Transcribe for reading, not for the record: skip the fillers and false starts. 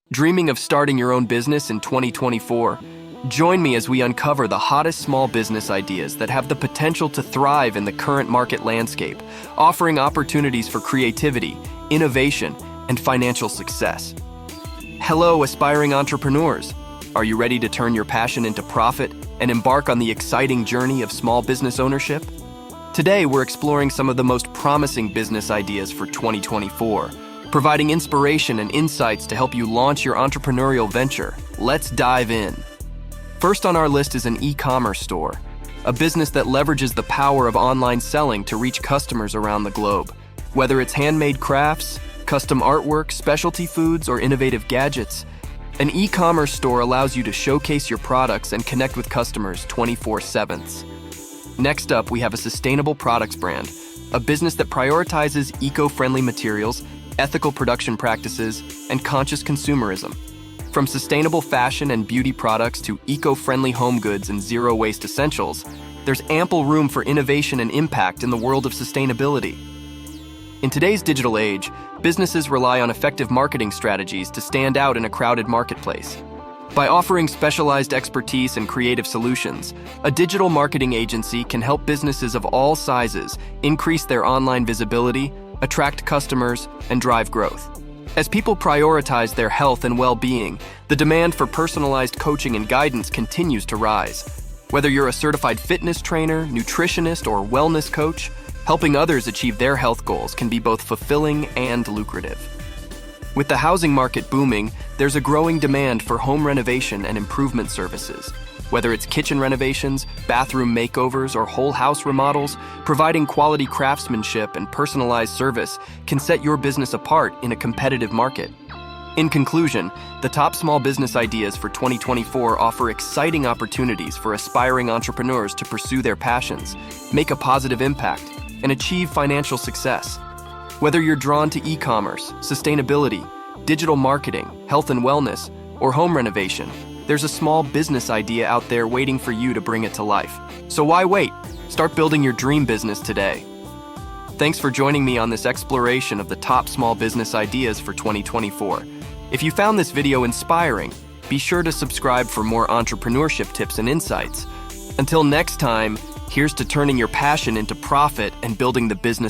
Dreaming of starting your own business in 2024? Join me as we uncover the hottest small business ideas that have the potential to thrive in the current market landscape, offering opportunities for creativity, innovation, and financial success. Hello, aspiring entrepreneurs. Are you ready to turn your passion into profit and embark on the exciting journey of small business ownership? Today, we're exploring some of the most promising business ideas for 2024, providing inspiration and insights to help you launch your entrepreneurial venture. Let's dive in. First on our list is an e-commerce store, a business that leverages the power of online selling to reach customers around the globe. Whether it's handmade crafts, custom artwork, specialty foods, or innovative gadgets, an e-commerce store allows you to showcase your products and connect with customers 24/7. Next up, we have a sustainable products brand, a business that prioritizes eco-friendly materials, ethical production practices, and conscious consumerism. From sustainable fashion and beauty products to eco-friendly home goods and zero-waste essentials, there's ample room for innovation and impact in the world of sustainability. In today's digital age, businesses rely on effective marketing strategies to stand out in a crowded marketplace. By offering specialized expertise and creative solutions, a digital marketing agency can help businesses of all sizes increase their online visibility, attract customers, and drive growth. As people prioritize their health and well-being, the demand for personalized coaching and guidance continues to rise. Whether you're a certified fitness trainer, nutritionist, or wellness coach, helping others achieve their health goals can be both fulfilling and lucrative. With the housing market booming, there's a growing demand for home renovation and improvement services. Whether it's kitchen renovations, bathroom makeovers, or whole house remodels, providing quality craftsmanship and personalized service can set your business apart in a competitive market. In conclusion, the top small business ideas for 2024 offer exciting opportunities for aspiring entrepreneurs to pursue their passions, make a positive impact, and achieve financial success. Whether you're drawn to e-commerce, sustainability, digital marketing, health and wellness, or home renovation, there's a small business idea out there waiting for you to bring it to life. So why wait? Start building your dream business today. Thanks for joining me on this exploration of the top small business ideas for 2024. If you found this video inspiring, be sure to subscribe for more entrepreneurship tips and insights. Until next time, here's to turning your passion into profit and building the business